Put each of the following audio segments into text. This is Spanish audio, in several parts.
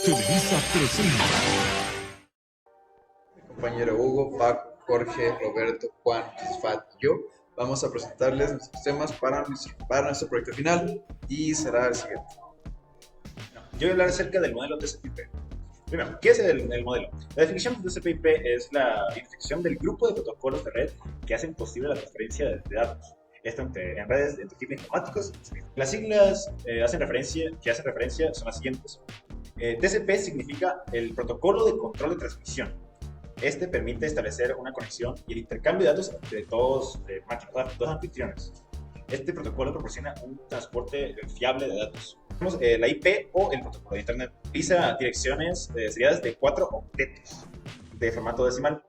Televisa presenta. Mi compañero Hugo, Paco, Jorge, Roberto, Juan, Fat y yo vamos a presentarles nuestros temas para nuestro proyecto final y será el siguiente. Yo voy a hablar acerca del modelo TCP/IP. Primero, ¿qué es el modelo? La definición de TCP/IP es la identificación del grupo de protocolos de red que hacen posible la transferencia de datos. Esto en redes de tipos informáticos. Las siglas que hacen referencia son las siguientes. TCP significa el protocolo de control de transmisión. Este permite establecer una conexión y el intercambio de datos entre dos anfitriones. Este protocolo proporciona un transporte fiable de datos. Tenemos la IP o el protocolo de Internet. Utiliza direcciones seriadas de 4 octetos de formato decimal.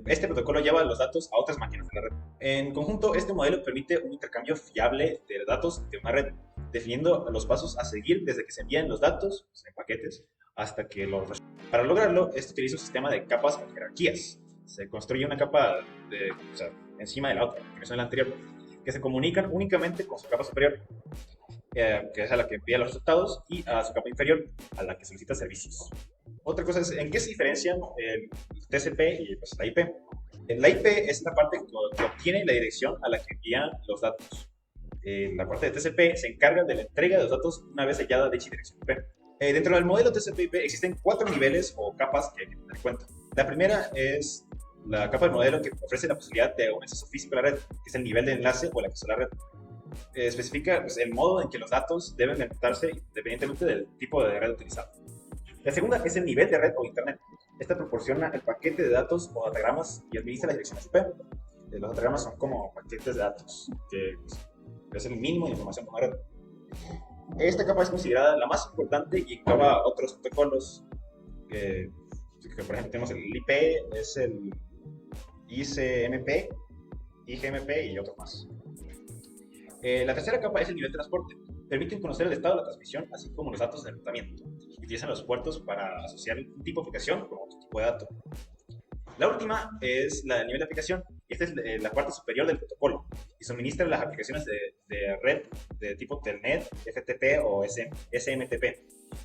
Este protocolo lleva los datos a otras máquinas de la red. En conjunto, este modelo permite un intercambio fiable de datos de una red, definiendo los pasos a seguir desde que se envían los datos en paquetes hasta que los... Para lograrlo, esto utiliza un sistema de capas o jerarquías. Se construye una capa encima de la otra, que es la anterior, que se comunican únicamente con su capa superior, que es a la que envía los resultados, y a su capa inferior, a la que solicita servicios. Otra cosa es en qué se diferencian el TCP y la IP. La IP es la parte que obtiene la dirección a la que envían los datos. La parte de TCP se encarga de la entrega de los datos una vez hallada dicha dirección IP. Dentro del modelo TCP/IP existen 4 niveles o capas que hay que tener en cuenta. La primera es la capa del modelo que ofrece la posibilidad de un acceso físico a la red, que es el nivel de enlace o el acceso a la red. Especifica el modo en que los datos deben ejecutarse independientemente del tipo de red utilizado. La segunda es el nivel de red o internet. Esta proporciona el paquete de datos o datagramas y administra las direcciones IP. Los datagramas son como paquetes de datos, que es el mínimo de información de una red. Esta capa es considerada la más importante y engloba otros protocolos. Que por ejemplo tenemos el IP, es el ICMP, IGMP y otros más. La tercera capa es el nivel de transporte. Permiten conocer el estado de la transmisión, así como los datos de enrutamiento. Utilizan los puertos para asociar un tipo de aplicación con otro tipo de dato. La última es el nivel de aplicación. Esta es la parte superior del protocolo y suministra las aplicaciones de red de tipo Telnet, FTP o SMTP,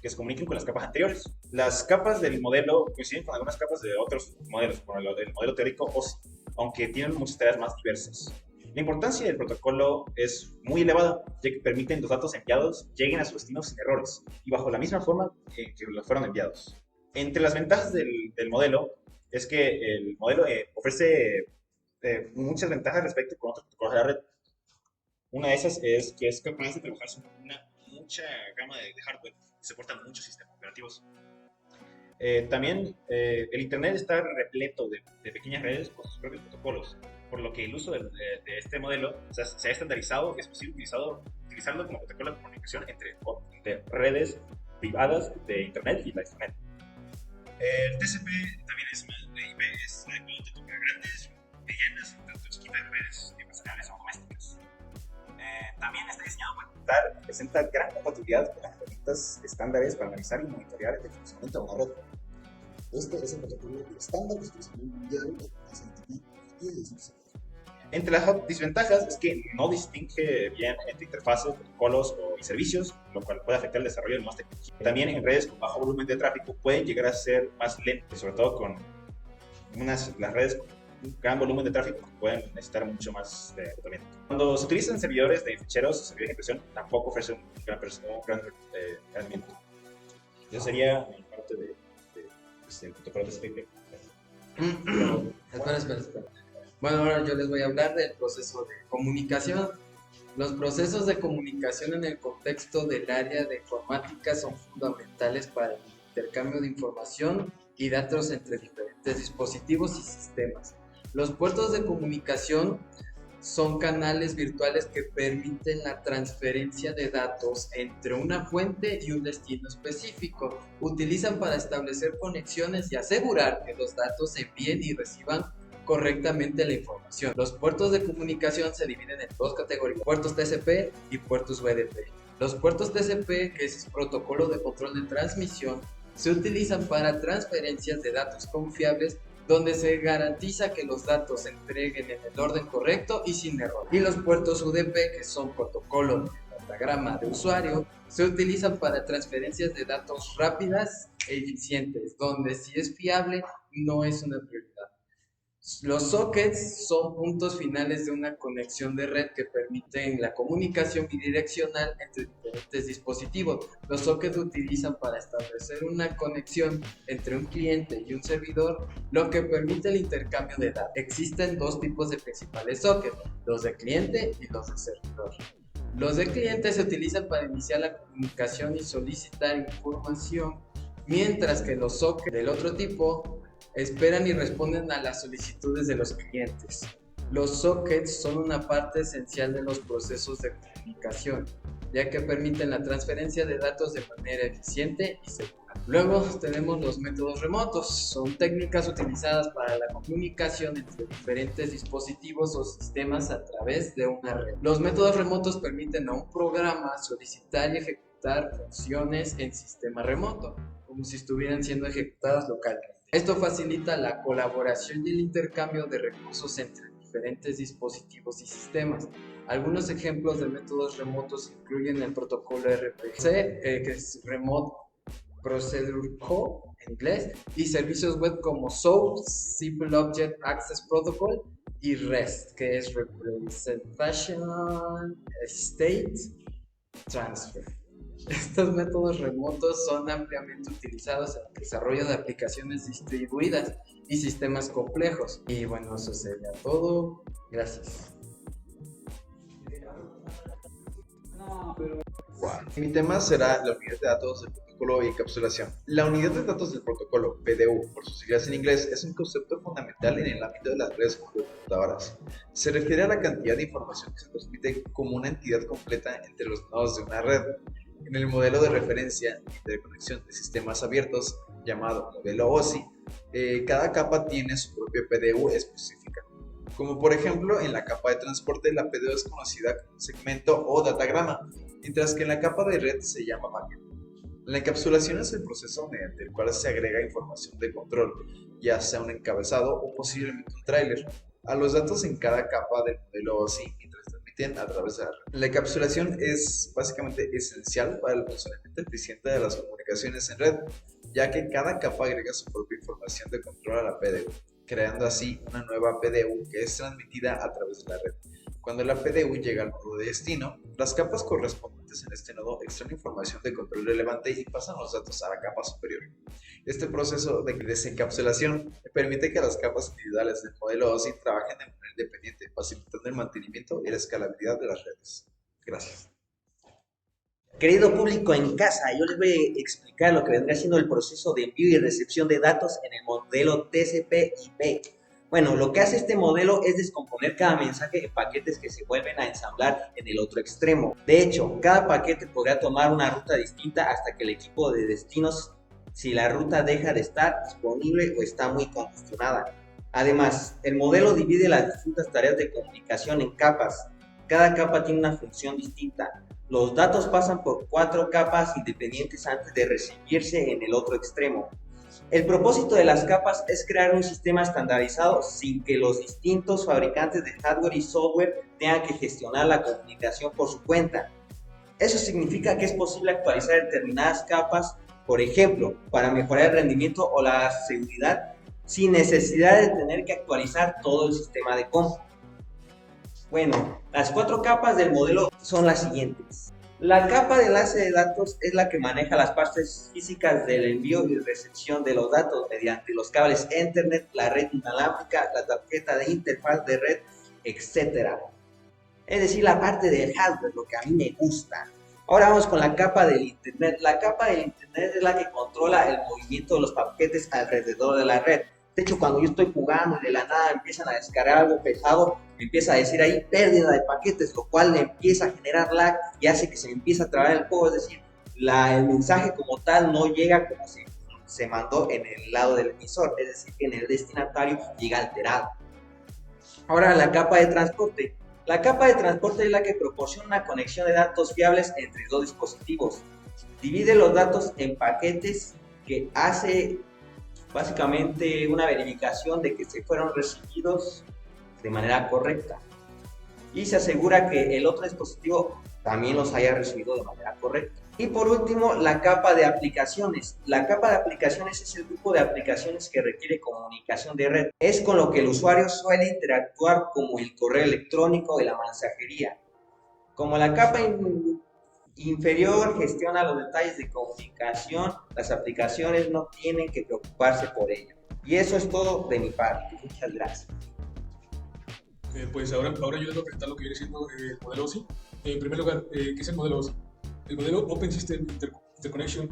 que se comunican con las capas anteriores. Las capas del modelo coinciden con algunas capas de otros modelos, como el modelo teórico OSI, aunque tienen muchas tareas más diversas. La importancia del protocolo es muy elevada, ya que permiten los datos enviados lleguen a su destino sin errores y bajo la misma forma que los fueron enviados. Entre las ventajas del modelo es que el modelo ofrece muchas ventajas respecto con otros protocolos de la red. Una de esas es que es capaz de trabajar sobre mucha gama de hardware y soporta muchos sistemas operativos. También el Internet está repleto de pequeñas redes con sus propios protocolos, por lo que el uso de este modelo se ha estandarizado y es posible utilizarlo como protocolo de comunicación entre redes privadas de Internet y la Ethernet. El TCP también es adecuado tanto para grandes, medianas y tanto chiquitas redes empresariales o domésticas. También está diseñado para contar y presenta gran compatibilidad con las herramientas estándares para analizar y monitorear el funcionamiento de una red. Este es el protocolo estándar que se utiliza a nivel mundial en Internet y de diseño. Entre las desventajas es que no distingue bien entre interfaces, protocolos y servicios, lo cual puede afectar el desarrollo de nuevas tecnologías. También en redes con bajo volumen de tráfico pueden llegar a ser más lentos, sobre todo con las redes con un gran volumen de tráfico que pueden necesitar mucho más tratamiento. Cuando se utilizan servidores de ficheros o servidores de impresión, tampoco ofrece un gran rendimiento. Eso sería mi parte del protocolo de TCP/IP. Espera. Bueno, ahora yo les voy a hablar del proceso de comunicación. Los procesos de comunicación en el contexto del área de informática son fundamentales para el intercambio de información y datos entre diferentes dispositivos y sistemas. Los puertos de comunicación son canales virtuales que permiten la transferencia de datos entre una fuente y un destino específico. Utilizan para establecer conexiones y asegurar que los datos se envíen y reciban correctamente la información. Los puertos de comunicación se dividen en dos categorías: puertos TCP y puertos UDP. Los puertos TCP, que es el protocolo de control de transmisión, se utilizan para transferencias de datos confiables donde se garantiza que los datos se entreguen en el orden correcto y sin error. Y los puertos UDP, que son protocolos de datagrama de usuario se utilizan para transferencias de datos rápidas e eficientes, donde si es fiable no es una prioridad. Los sockets son puntos finales de una conexión de red que permiten la comunicación bidireccional entre diferentes dispositivos. Los sockets se utilizan para establecer una conexión entre un cliente y un servidor, lo que permite el intercambio de datos. Existen dos tipos de principales sockets, los de cliente y los de servidor. Los de cliente se utilizan para iniciar la comunicación y solicitar información, mientras que los sockets del otro tipo esperan y responden a las solicitudes de los clientes. Los sockets son una parte esencial de los procesos de comunicación, ya que permiten la transferencia de datos de manera eficiente y segura. Luego tenemos los métodos remotos. Son técnicas utilizadas para la comunicación entre diferentes dispositivos o sistemas a través de una red. Los métodos remotos permiten a un programa solicitar y ejecutar funciones en sistema remoto, como si estuvieran siendo ejecutadas localmente. Esto facilita la colaboración y el intercambio de recursos entre diferentes dispositivos y sistemas. Algunos ejemplos de métodos remotos incluyen el protocolo RPC, que es Remote Procedure Call en inglés, y servicios web como SOAP, Simple Object Access Protocol, y REST, que es Representation State Transfer. Estos métodos remotos son ampliamente utilizados en el desarrollo de aplicaciones distribuidas y sistemas complejos. Y bueno, eso sería todo. Gracias. Mi tema será la unidad de datos del protocolo y encapsulación. La unidad de datos del protocolo, PDU, por sus siglas en inglés, es un concepto fundamental en el ámbito de las redes computadoras. Se refiere a la cantidad de información que se transmite como una entidad completa entre los nodos de una red. En el modelo de referencia de interconexión de sistemas abiertos, llamado modelo OSI, cada capa tiene su propia PDU específica. Como por ejemplo, en la capa de transporte, la PDU es conocida como segmento o datagrama, mientras que en la capa de red se llama paquete. La encapsulación es el proceso mediante el cual se agrega información de control, ya sea un encabezado o posiblemente un tráiler, a los datos en cada capa del modelo OSI mientras transmiten a través de la red. La encapsulación es básicamente esencial para el funcionamiento eficiente de las comunicaciones en red, ya que cada capa agrega su propia información de control a la PDU, creando así una nueva PDU que es transmitida a través de la red. Cuando la PDU llega al nodo de destino, las capas correspondientes en este nodo extraen información de control relevante y pasan los datos a la capa superior. Este proceso de desencapsulación permite que las capas individuales del modelo OSI trabajen de manera independiente, facilitando el mantenimiento y la escalabilidad de las redes. Gracias. Querido público en casa, yo les voy a explicar lo que vendrá siendo el proceso de envío y recepción de datos en el modelo TCP/IP. Bueno, lo que hace este modelo es descomponer cada mensaje en paquetes que se vuelven a ensamblar en el otro extremo. De hecho, cada paquete podrá tomar una ruta distinta hasta que el equipo de destinos, si la ruta deja de estar disponible o está muy congestionada. Además, el modelo divide las distintas tareas de comunicación en capas. Cada capa tiene una función distinta. Los datos pasan por 4 capas independientes antes de recibirse en el otro extremo. El propósito de las capas es crear un sistema estandarizado sin que los distintos fabricantes de hardware y software tengan que gestionar la comunicación por su cuenta. Eso significa que es posible actualizar determinadas capas, por ejemplo, para mejorar el rendimiento o la seguridad, sin necesidad de tener que actualizar todo el sistema de cómputo. Bueno, las 4 capas del modelo son las siguientes. La capa de enlace de datos es la que maneja las partes físicas del envío y recepción de los datos mediante los cables Ethernet, la red inalámbrica, la tarjeta de interfaz de red, etc. Es decir, la parte del hardware, lo que a mí me gusta. Ahora vamos con la capa del Internet. La capa del Internet es la que controla el movimiento de los paquetes alrededor de la red. De hecho, cuando yo estoy jugando y de la nada empiezan a descargar algo pesado, me empieza a decir ahí pérdida de paquetes, lo cual le empieza a generar lag y hace que se me empiece a trabar el juego. Es decir, el mensaje como tal no llega como si se mandó en el lado del emisor, es decir, que en el destinatario llega alterado. Ahora la capa de transporte. La capa de transporte es la que proporciona una conexión de datos fiables entre dos dispositivos. Divide los datos en paquetes que hace básicamente una verificación de que se fueron recibidos de manera correcta y se asegura que el otro dispositivo también los haya recibido de manera correcta. Y por último, la capa de aplicaciones. La capa de aplicaciones es el grupo de aplicaciones que requiere comunicación de red. Es con lo que el usuario suele interactuar, como el correo electrónico y la mensajería. Como la capa inferior gestiona los detalles de comunicación, las aplicaciones no tienen que preocuparse por ello. Y eso es todo de mi parte. Muchas gracias. Pues ahora yo les voy a presentar lo que viene siendo el modelo OSI. En primer lugar, ¿qué es el modelo OSI? El modelo Open System Interconnection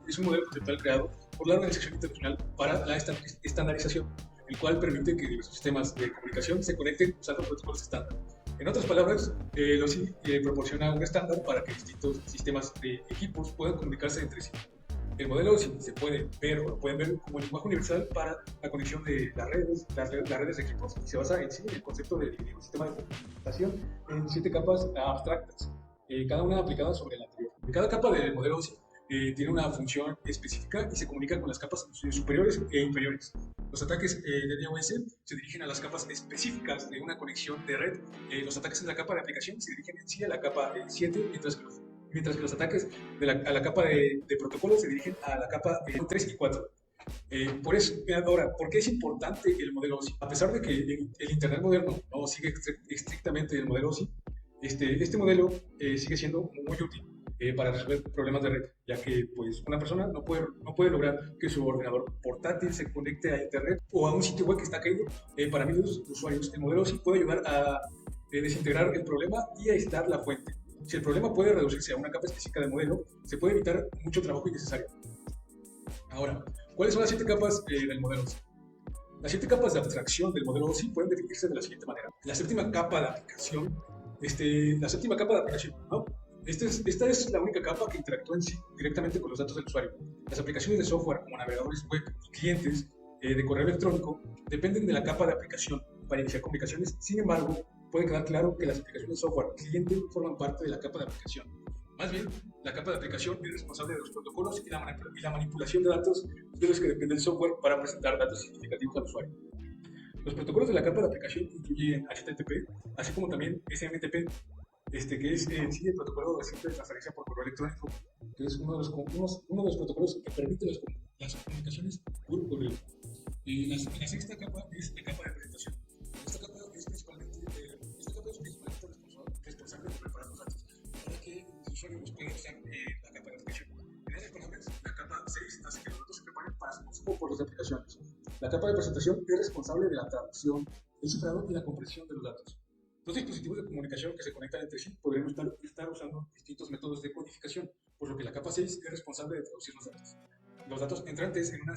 es un modelo conceptual creado por la Organización Internacional para la Estandarización, el cual permite que diversos sistemas de comunicación se conecten usando protocolos estándar. En otras palabras, el OSI proporciona un estándar para que distintos sistemas de equipos puedan comunicarse entre sí. El modelo OSI se puede ver o lo pueden ver como el lenguaje universal para la conexión de las redes de equipos, y se basa en sí en el concepto de dividir un sistema de comunicación en 7 capas abstractas, cada una aplicada sobre la anterior. Cada capa del modelo OSI tiene una función específica y se comunica con las capas superiores e inferiores. Los ataques de DOS se dirigen a las capas específicas de una conexión de red. Los ataques de la capa de aplicación se dirigen en sí a la capa 7, mientras que los ataques a la capa de protocolo se dirigen a la capa 3 y 4. Por eso, ahora, ¿por qué es importante el modelo OSI? A pesar de que el Internet moderno no sigue estrictamente el modelo OSI, este modelo sigue siendo muy útil para resolver problemas de red, ya que pues, una persona no puede lograr que su ordenador portátil se conecte a Internet o a un sitio web que está caído. Para miles de usuarios, el modelo OSI puede ayudar a desintegrar el problema y a aislar la fuente. Si el problema puede reducirse a una capa específica del modelo, se puede evitar mucho trabajo innecesario. Ahora, ¿cuáles son las 7 capas del modelo OSI? Las 7 capas de abstracción del modelo OSI pueden definirse de la siguiente manera. La séptima capa de aplicación, ¿no? Esta es la única capa que interactúa en sí directamente con los datos del usuario. Las aplicaciones de software como navegadores web y clientes de correo electrónico dependen de la capa de aplicación para iniciar comunicaciones. Sin embargo, puede quedar claro que las aplicaciones de software cliente forman parte de la capa de aplicación. Más bien, la capa de aplicación es responsable de los protocolos y la manipulación de datos de los que depende el software para presentar datos significativos al usuario. Los protocolos de la capa de aplicación incluyen HTTP, así como también SMTP, que es en sí el protocolo de simple transferencia por correo electrónico, que es uno de los protocolos que permite las comunicaciones por correo. La sexta capa es la capa de presentación. Esta capa es principalmente responsable de preparar los datos para que el usuario los pueda usar la capa de aplicación. En otras palabras, la capa 6 hace que los datos se preparen para su consumo por las aplicaciones. La capa de presentación es responsable de la traducción, el cifrado y la compresión de los datos. Dos dispositivos de comunicación que se conectan entre sí podrían estar usando distintos métodos de codificación, por lo que la capa 6 es responsable de traducir los datos. Los datos entrantes en una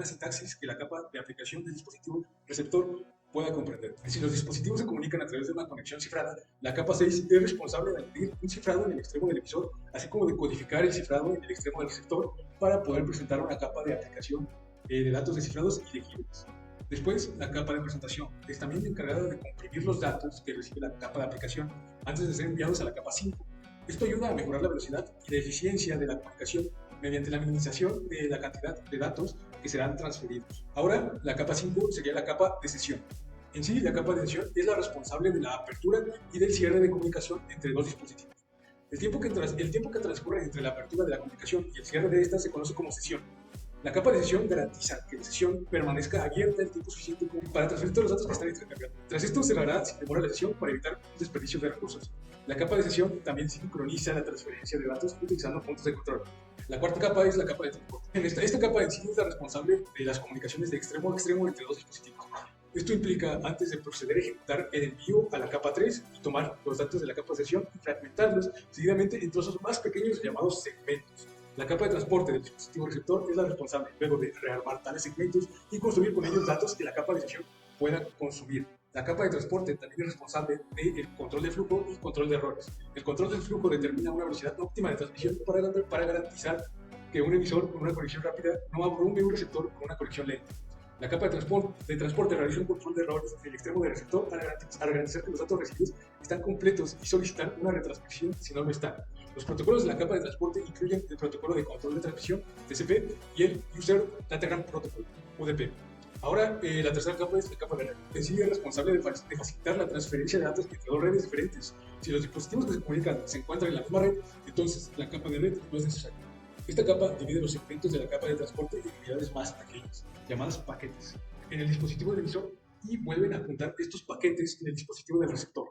sintaxis que la capa de aplicación del dispositivo receptor pueda comprender. Si los dispositivos se comunican a través de una conexión cifrada, la capa 6 es responsable de añadir un cifrado en el extremo del emisor, así como de codificar el cifrado en el extremo del receptor para poder presentar una capa de aplicación de datos descifrados y legibles. Después, la capa de presentación es también encargada de comprimir los datos que recibe la capa de aplicación antes de ser enviados a la capa 5. Esto ayuda a mejorar la velocidad y la eficiencia de la comunicación mediante la minimización de la cantidad de datos que serán transferidos. Ahora, la capa 5 sería la capa de sesión. En sí, la capa de sesión es la responsable de la apertura y del cierre de comunicación entre dos dispositivos. El tiempo que transcurre entre la apertura de la comunicación y el cierre de esta se conoce como sesión. La capa de sesión garantiza que la sesión permanezca abierta el tiempo suficiente para transferir todos los datos que están intercambiando. Tras esto, cerrará sin demora la sesión para evitar un desperdicio de recursos. La capa de sesión también sincroniza la transferencia de datos utilizando puntos de control. La cuarta capa es la capa de transporte. Esta capa en sí es la responsable de las comunicaciones de extremo a extremo entre dos dispositivos. Esto implica, antes de proceder a ejecutar el envío a la capa 3 y tomar los datos de la capa de sesión y fragmentarlos seguidamente en trozos más pequeños llamados segmentos. La capa de transporte del dispositivo receptor es la responsable luego de rearmar tales segmentos y construir con ellos datos que la capa de sesión pueda consumir. La capa de transporte también es responsable del control de flujo y control de errores. El control del flujo determina una velocidad óptima de transmisión para garantizar que un emisor con una conexión rápida no abrumbe un receptor con una conexión lenta. La capa de transporte realiza un control de errores en el extremo del receptor para garantizar que los datos recibidos están completos y solicitar una retransmisión si no lo están. Los protocolos de la capa de transporte incluyen el protocolo de control de transmisión, TCP, y el User Datagram Protocol, UDP. Ahora, la tercera capa es la capa de red. En sí es responsable de facilitar la transferencia de datos entre dos redes diferentes. Si los dispositivos que se comunican se encuentran en la misma red, entonces la capa de red no es necesaria. Esta capa divide los segmentos de la capa de transporte en unidades más pequeñas, llamadas paquetes, en el dispositivo del emisor y vuelven a juntar estos paquetes en el dispositivo del receptor.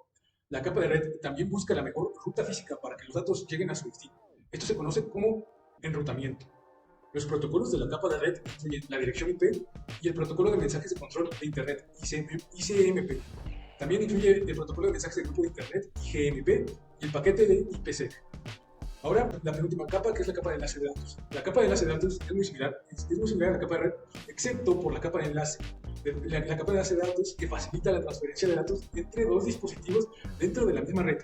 La capa de red también busca la mejor ruta física para que los datos lleguen a su destino. Esto se conoce como enrutamiento. Los protocolos de la capa de red incluyen la dirección IP y el protocolo de mensajes de control de Internet, ICMP. También incluye el protocolo de mensajes de grupo de Internet, IGMP, y el paquete de IPsec. Ahora, la penúltima capa, que es la capa de enlace de datos. La capa de enlace de datos es muy similar a la capa de red, excepto por la capa de enlace. La capa de enlace de datos que facilita la transferencia de datos entre dos dispositivos dentro de la misma red.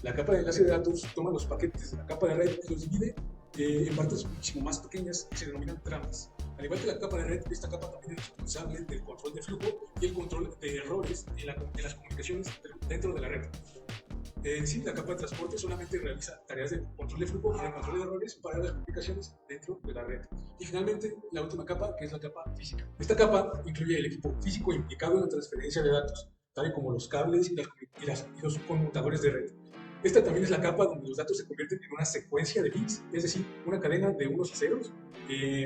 La capa de enlace de datos toma los paquetes de la capa de red y los divide en partes muchísimo más pequeñas que se denominan tramas. Al igual que la capa de red, esta capa también es responsable del control de flujo y el control de errores en las comunicaciones dentro de la red. En sí, la capa de transporte solamente realiza tareas de control de flujo y de control de errores para las comunicaciones dentro de la red. Y finalmente, la última capa, que es la capa física. Esta capa incluye el equipo físico implicado en la transferencia de datos, tal como los cables y los conmutadores de red. Esta también es la capa donde los datos se convierten en una secuencia de bits, es decir, una cadena de unos y ceros.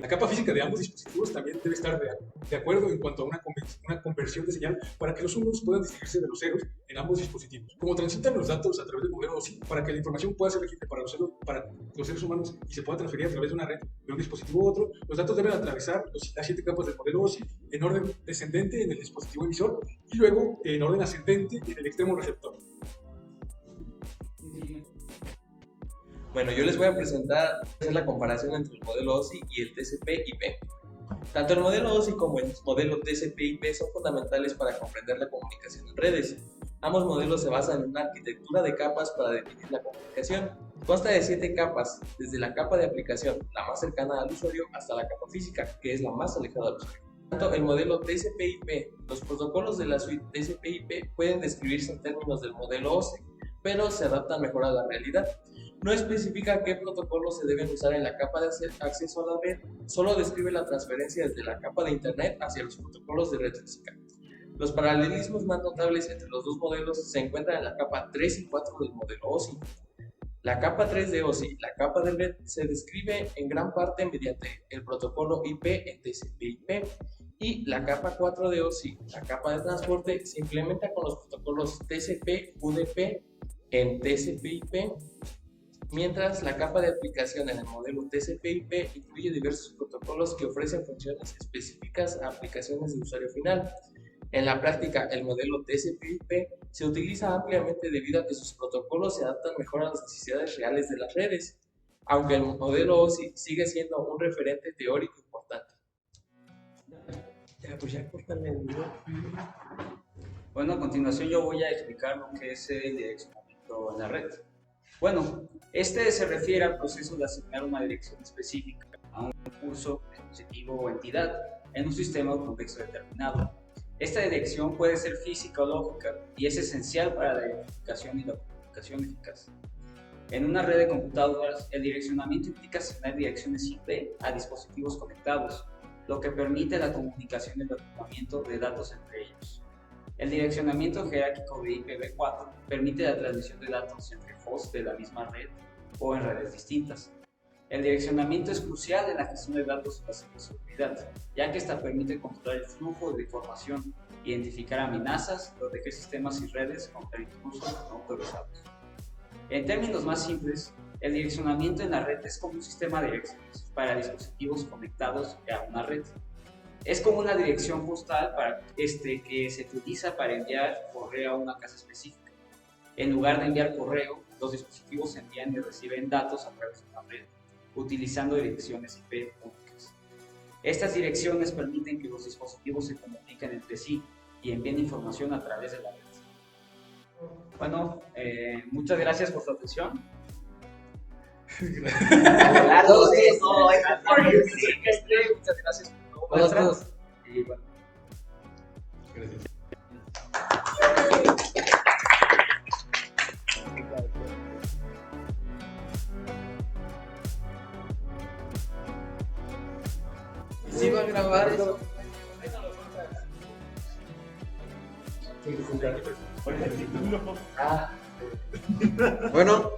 La capa física de ambos dispositivos también debe estar de acuerdo en cuanto a una conversión de señal para que los unos puedan distinguirse de los ceros en ambos dispositivos. Como transitan los datos a través del modelo OSI, para que la información pueda ser legible para los seres humanos y se pueda transferir a través de una red de un dispositivo a otro, los datos deben atravesar las 7 capas del modelo OSI en orden descendente en el dispositivo emisor y luego en orden ascendente en el extremo receptor. Bueno, yo les voy a presentar la comparación entre el modelo OSI y el TCP/IP. Tanto el modelo OSI como el modelo TCP/IP son fundamentales para comprender la comunicación en redes. Ambos modelos se basan en una arquitectura de capas para definir la comunicación. Consta de 7 capas, desde la capa de aplicación, la más cercana al usuario, hasta la capa física, que es la más alejada del usuario. Tanto el modelo TCP/IP, los protocolos de la suite TCP/IP pueden describirse en términos del modelo OSI, pero se adaptan mejor a la realidad. No especifica qué protocolos se deben usar en la capa de acceso a la red, solo describe la transferencia desde la capa de Internet hacia los protocolos de red física. Los paralelismos más notables entre los dos modelos se encuentran en la capa 3 y 4 del modelo OSI. La capa 3 de OSI, la capa de red, se describe en gran parte mediante el protocolo IP en TCP/IP, y la capa 4 de OSI, la capa de transporte, se implementa con los protocolos TCP/UDP en TCP/IP, mientras la capa de aplicación en el modelo TCP/IP incluye diversos protocolos que ofrecen funciones específicas a aplicaciones de usuario final. En la práctica, el modelo TCP/IP se utiliza ampliamente debido a que sus protocolos se adaptan mejor a las necesidades reales de las redes, aunque el modelo OSI sigue siendo un referente teórico importante. Bueno, a continuación yo voy a explicar lo que es el direccionamiento en la red. Bueno, este se refiere al proceso de asignar una dirección específica a un recurso, dispositivo o entidad en un sistema o contexto determinado. Esta dirección puede ser física o lógica y es esencial para la identificación y la comunicación eficaz. En una red de computadoras, el direccionamiento implica asignar direcciones IP a dispositivos conectados, lo que permite la comunicación y el tratamiento de datos entre ellos. El direccionamiento jerárquico de IPv4 permite la transmisión de datos entre hosts de la misma red o en redes distintas. El direccionamiento es crucial en la gestión de datos y la ciberseguridad, ya que esta permite controlar el flujo de información, identificar amenazas, proteger sistemas y redes contra intrusos no autorizados. En términos más simples, el direccionamiento en la red es como un sistema de direcciones para dispositivos conectados a una red. Es como una dirección postal que se utiliza para enviar correo a una casa específica. En lugar de enviar correo, los dispositivos envían y reciben datos a través de una red, utilizando direcciones IP únicas. Estas direcciones permiten que los dispositivos se comuniquen entre sí y envíen información a través de la red. Bueno, muchas gracias por su atención. Muchas gracias por Todos. Y bueno. Gracias. ¿Sí va a grabar eso? Bueno,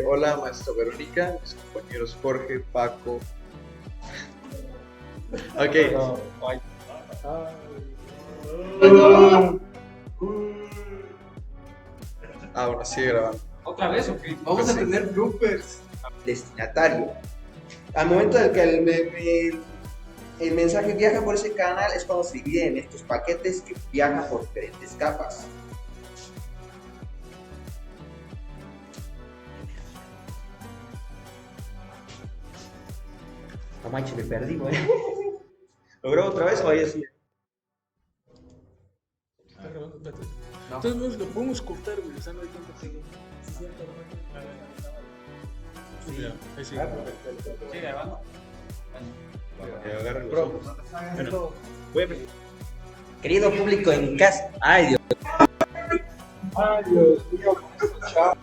hola maestra Verónica, mis compañeros Jorge, Paco. Ok. Bueno, sigue grabando. ¿Otra vez o qué? Vamos a tener bloopers. Destinatario. Al momento en que el mensaje viaja por ese canal es cuando se divide en estos paquetes que viajan por diferentes capas. No manches, me perdí, güey. ¿Lo grabo otra vez o ahí así? Está grabando, espérate. Entonces lo podemos cortar, güey. O sea, no hay tanto que. Sí, ya, ahí sí. ¿Sí grabando? Agarra los Bro, ojos. bueno, voy a Querido público en casa. Ay, Dios. Ay, Dios mío, chao.